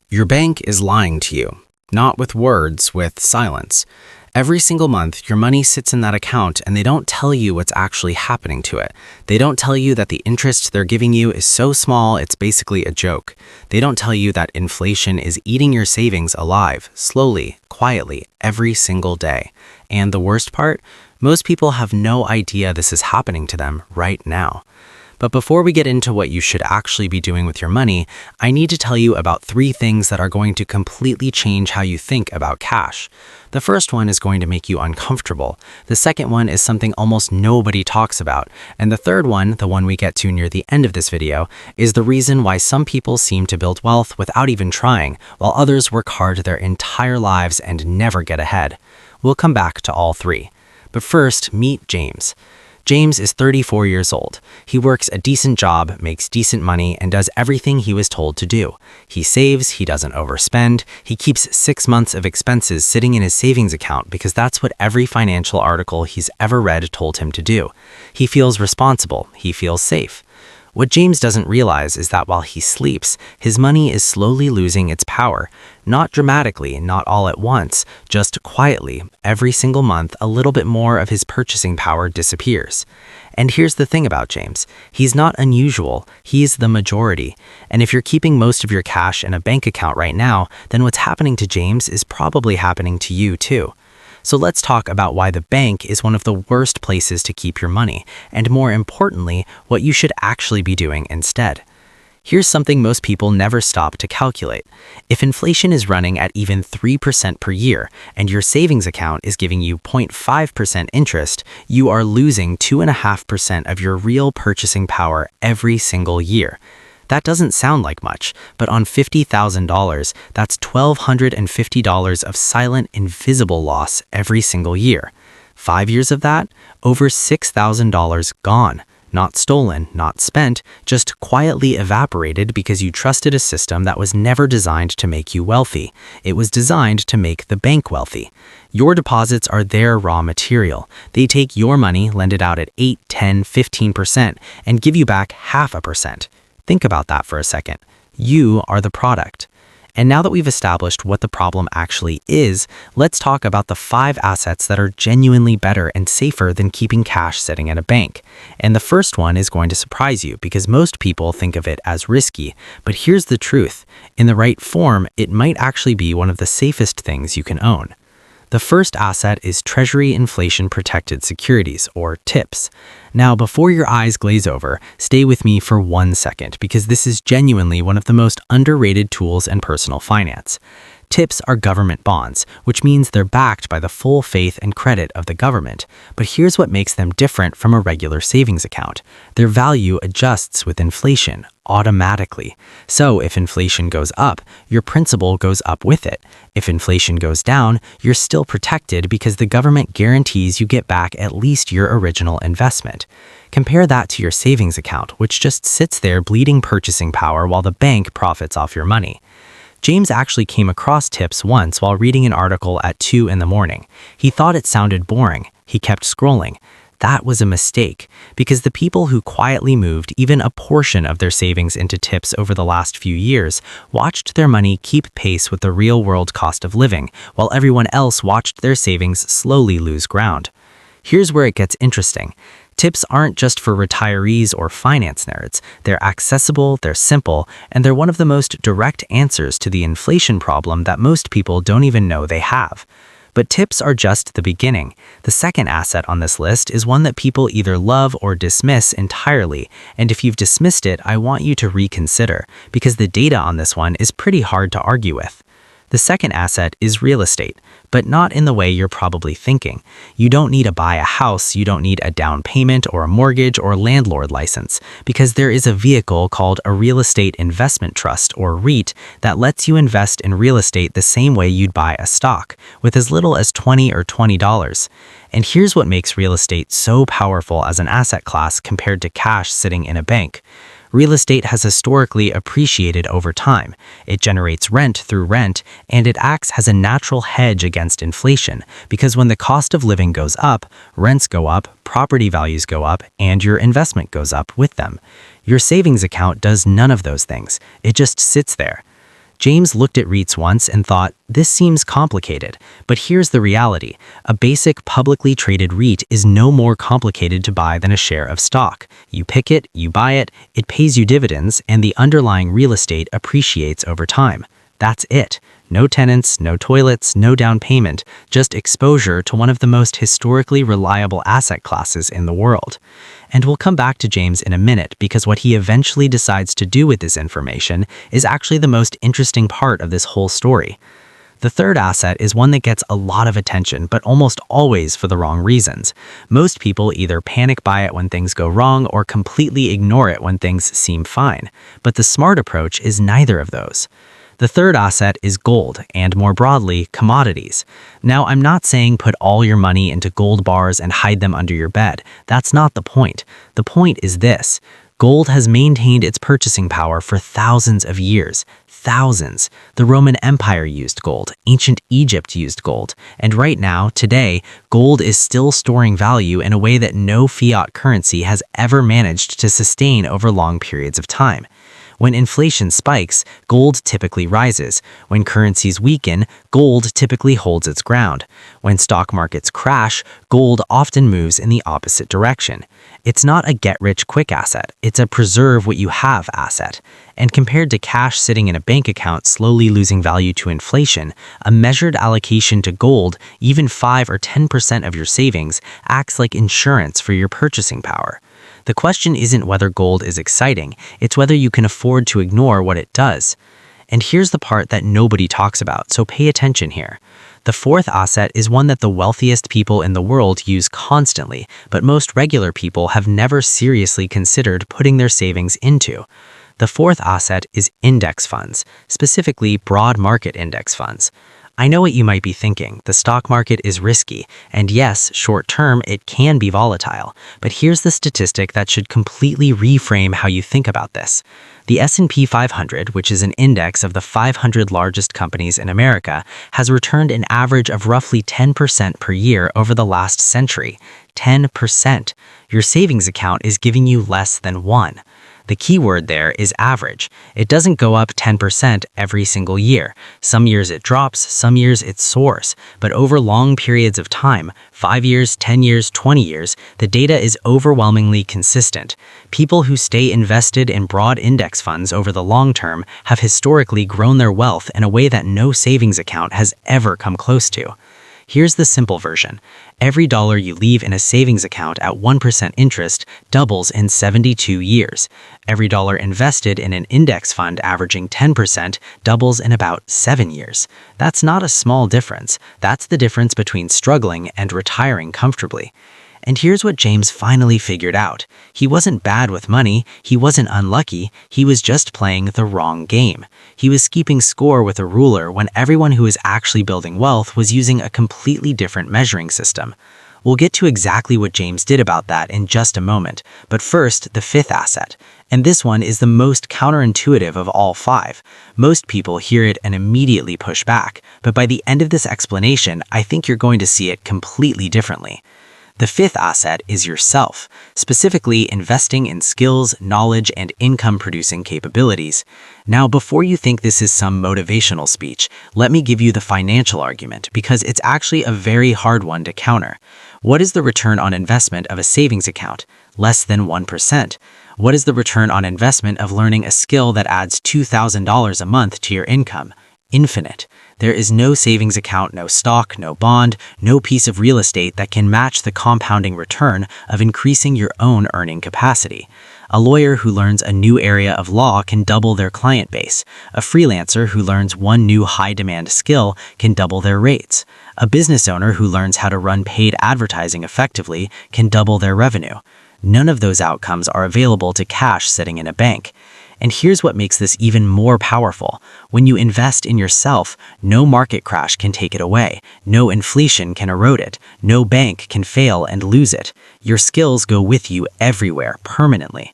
Your bank is lying to you, not with words, with silence. Every single month, your money sits in that account and they don't tell you what's actually happening to it. They don't tell you that the interest they're giving you is so small it's basically a joke. They don't tell you that inflation is eating your savings alive, slowly, quietly, every single day. And the worst part? Most people have no idea this is happening to them right now. But before we get into what you should actually be doing with your money, I need to tell you about 3 things that are going to completely change how you think about cash. The first one is going to make you uncomfortable. The second one is something almost nobody talks about. And the third one, the one we get to near the end of this video, is the reason why some people seem to build wealth without even trying, while others work hard their entire lives and never get ahead. We'll come back to all 3. But first, meet James. James is 34 years old. He works a decent job, makes decent money, and does everything he was told to do. He saves, he doesn't overspend, he keeps 6 months of expenses sitting in his savings account because that's what every financial article he's ever read told him to do. He feels responsible, he feels safe. What James doesn't realize is that while he sleeps, his money is slowly losing its power. Not dramatically, not all at once, just quietly. Every single month, a little bit more of his purchasing power disappears. And here's the thing about James. He's not unusual. He's the majority. And if you're keeping most of your cash in a bank account right now, then what's happening to James is probably happening to you too. So let's talk about why the bank is one of the worst places to keep your money, and more importantly, what you should actually be doing instead. Here's something most people never stop to calculate. If inflation is running at even 3% per year, and your savings account is giving you 0.5% interest, you are losing 2.5% of your real purchasing power every single year. That doesn't sound like much, but on $50,000, that's $1,250 of silent, invisible loss every single year. 5 years of that, over $6,000 gone. Not stolen, not spent, just quietly evaporated because you trusted a system that was never designed to make you wealthy. It was designed to make the bank wealthy. Your deposits are their raw material. They take your money, lend it out at 8, 10, 15%, and give you back 0.5%. Think about that for a second. You are the product. And now that we've established what the problem actually is, let's talk about the 5 assets that are genuinely better and safer than keeping cash sitting at a bank. And the first one is going to surprise you because most people think of it as risky. But here's the truth. In the right form, it might actually be one of the safest things you can own. The first asset is Treasury Inflation Protected Securities, or TIPS. Now, before your eyes glaze over, stay with me for 1 second because this is genuinely one of the most underrated tools in personal finance. TIPS are government bonds, which means they're backed by the full faith and credit of the government. But here's what makes them different from a regular savings account. Their value adjusts with inflation automatically. So if inflation goes up, your principal goes up with it. If inflation goes down, you're still protected because the government guarantees you get back at least your original investment. Compare that to your savings account, which just sits there bleeding purchasing power while the bank profits off your money. James actually came across TIPS once while reading an article at 2 in the morning. He thought it sounded boring. He kept scrolling. That was a mistake, because the people who quietly moved even a portion of their savings into TIPS over the last few years watched their money keep pace with the real-world cost of living, while everyone else watched their savings slowly lose ground. Here's where it gets interesting. TIPS aren't just for retirees or finance nerds. They're accessible, they're simple, and they're one of the most direct answers to the inflation problem that most people don't even know they have. But TIPS are just the beginning. The second asset on this list is one that people either love or dismiss entirely, and if you've dismissed it, I want you to reconsider, because the data on this one is pretty hard to argue with. The second asset is real estate, but not in the way you're probably thinking. You don't need to buy a house, you don't need a down payment or a mortgage or landlord license, because there is a vehicle called a real estate investment trust, or REIT, that lets you invest in real estate the same way you'd buy a stock, with as little as $20 or $20. And here's what makes real estate so powerful as an asset class compared to cash sitting in a bank. Real estate has historically appreciated over time. It generates rent through rent, and it acts as a natural hedge against inflation, because when the cost of living goes up, rents go up, property values go up, and your investment goes up with them. Your savings account does none of those things. It just sits there. James looked at REITs once and thought, this seems complicated, but here's the reality. A basic publicly traded REIT is no more complicated to buy than a share of stock. You pick it, you buy it, it pays you dividends, and the underlying real estate appreciates over time. That's it. No tenants, no toilets, no down payment, just exposure to one of the most historically reliable asset classes in the world. And we'll come back to James in a minute because what he eventually decides to do with this information is actually the most interesting part of this whole story. The third asset is one that gets a lot of attention, but almost always for the wrong reasons. Most people either panic buy it when things go wrong or completely ignore it when things seem fine. But the smart approach is neither of those. The third asset is gold, and more broadly, commodities. Now, I'm not saying put all your money into gold bars and hide them under your bed. That's not the point. The point is this. Gold has maintained its purchasing power for thousands of years. Thousands. The Roman Empire used gold. Ancient Egypt used gold. And right now, today, gold is still storing value in a way that no fiat currency has ever managed to sustain over long periods of time. When inflation spikes, gold typically rises. When currencies weaken, gold typically holds its ground. When stock markets crash, gold often moves in the opposite direction. It's not a get-rich-quick asset, it's a preserve-what-you-have asset. And compared to cash sitting in a bank account slowly losing value to inflation, a measured allocation to gold, even 5 or 10% of your savings, acts like insurance for your purchasing power. The question isn't whether gold is exciting, it's whether you can afford to ignore what it does. And here's the part that nobody talks about, so pay attention here. The fourth asset is one that the wealthiest people in the world use constantly, but most regular people have never seriously considered putting their savings into. The fourth asset is index funds, specifically broad market index funds. I know what you might be thinking. The stock market is risky, and yes, short-term, it can be volatile. But here's the statistic that should completely reframe how you think about this. The S&P 500, which is an index of the 500 largest companies in America, has returned an average of roughly 10% per year over the last century. 10%. Your savings account is giving you less than 1. The key word there is average. It doesn't go up 10% every single year. Some years it drops, some years it soars. But over long periods of time, 5 years, 10 years, 20 years, the data is overwhelmingly consistent. People who stay invested in broad index funds over the long term have historically grown their wealth in a way that no savings account has ever come close to. Here's the simple version. Every dollar you leave in a savings account at 1% interest doubles in 72 years. Every dollar invested in an index fund averaging 10% doubles in about 7 years. That's not a small difference. That's the difference between struggling and retiring comfortably. And here's what James finally figured out. He wasn't bad with money, he wasn't unlucky, he was just playing the wrong game. He was keeping score with a ruler when everyone who was actually building wealth was using a completely different measuring system. We'll get to exactly what James did about that in just a moment, but first, the fifth asset. And this one is the most counterintuitive of all 5. Most people hear it and immediately push back, but by the end of this explanation, I think you're going to see it completely differently. The fifth asset is yourself, specifically investing in skills, knowledge, and income-producing capabilities. Now, before you think this is some motivational speech, let me give you the financial argument because it's actually a very hard one to counter. What is the return on investment of a savings account? Less than 1%. What is the return on investment of learning a skill that adds $2,000 a month to your income? Infinite. There is no savings account, no stock, no bond, no piece of real estate that can match the compounding return of increasing your own earning capacity. A lawyer who learns a new area of law can double their client base. A freelancer who learns one new high-demand skill can double their rates. A business owner who learns how to run paid advertising effectively can double their revenue. None of those outcomes are available to cash sitting in a bank. And here's what makes this even more powerful. When you invest in yourself, no market crash can take it away. No inflation can erode it. No bank can fail and lose it. Your skills go with you everywhere, permanently.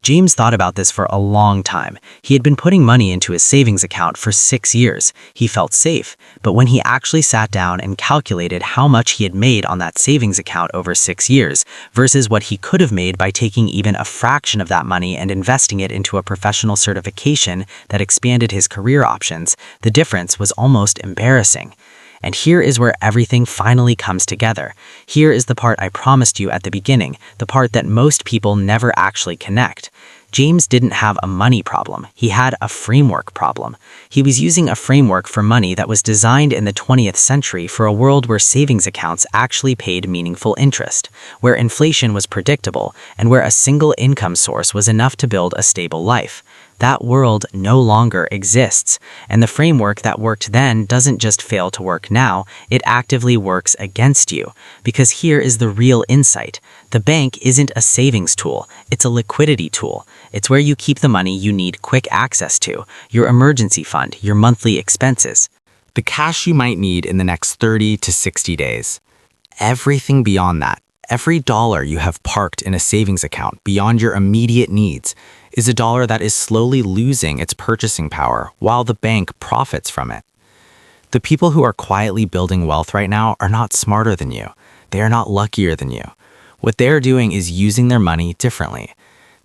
James thought about this for a long time. He had been putting money into his savings account for 6 years. He felt safe, but when he actually sat down and calculated how much he had made on that savings account over 6 years versus what he could have made by taking even a fraction of that money and investing it into a professional certification that expanded his career options, the difference was almost embarrassing. And here is where everything finally comes together. Here is the part I promised you at the beginning, the part that most people never actually connect. James didn't have a money problem. He had a framework problem. He was using a framework for money that was designed in the 20th century for a world where savings accounts actually paid meaningful interest, where inflation was predictable, and where a single income source was enough to build a stable life. That world no longer exists, and the framework that worked then doesn't just fail to work now, it actively works against you. Because here is the real insight. The bank isn't a savings tool, it's a liquidity tool. It's where you keep the money you need quick access to, your emergency fund, your monthly expenses. The cash you might need in the next 30 to 60 days. Everything beyond that, every dollar you have parked in a savings account beyond your immediate needs, is a dollar that is slowly losing its purchasing power while the bank profits from it. The people who are quietly building wealth right now are not smarter than you. They are not luckier than you. What they are doing is using their money differently.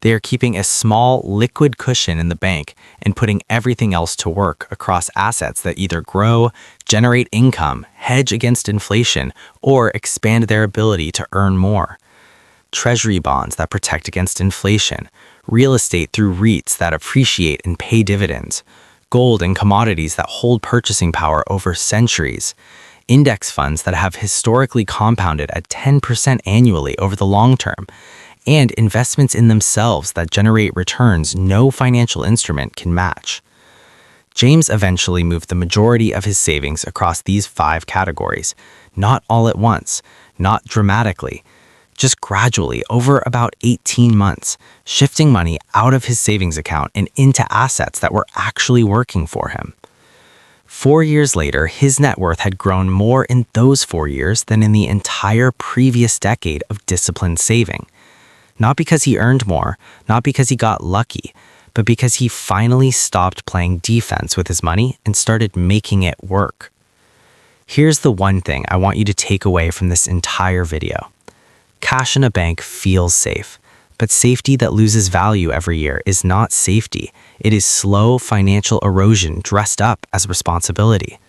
They are keeping a small, liquid cushion in the bank and putting everything else to work across assets that either grow, generate income, hedge against inflation, or expand their ability to earn more. Treasury bonds that protect against inflation, real estate through REITs that appreciate and pay dividends, gold and commodities that hold purchasing power over centuries, index funds that have historically compounded at 10% annually over the long term, and investments in themselves that generate returns no financial instrument can match. James eventually moved the majority of his savings across these 5 categories, not all at once, not dramatically, just gradually over about 18 months, shifting money out of his savings account and into assets that were actually working for him. 4 years later, his net worth had grown more in those 4 years than in the entire previous decade of disciplined saving. Not because he earned more, not because he got lucky, but because he finally stopped playing defense with his money and started making it work. Here's the one thing I want you to take away from this entire video. Cash in a bank feels safe, but safety that loses value every year is not safety. It is slow financial erosion dressed up as responsibility.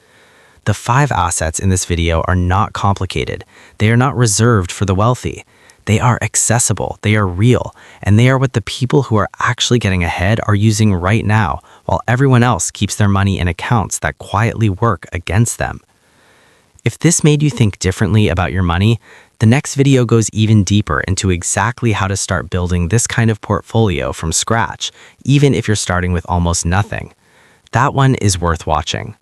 The 5 assets in this video are not complicated. They are not reserved for the wealthy. They are accessible, they are real, and they are what the people who are actually getting ahead are using right now, while everyone else keeps their money in accounts that quietly work against them. If this made you think differently about your money, the next video goes even deeper into exactly how to start building this kind of portfolio from scratch, even if you're starting with almost nothing. That one is worth watching.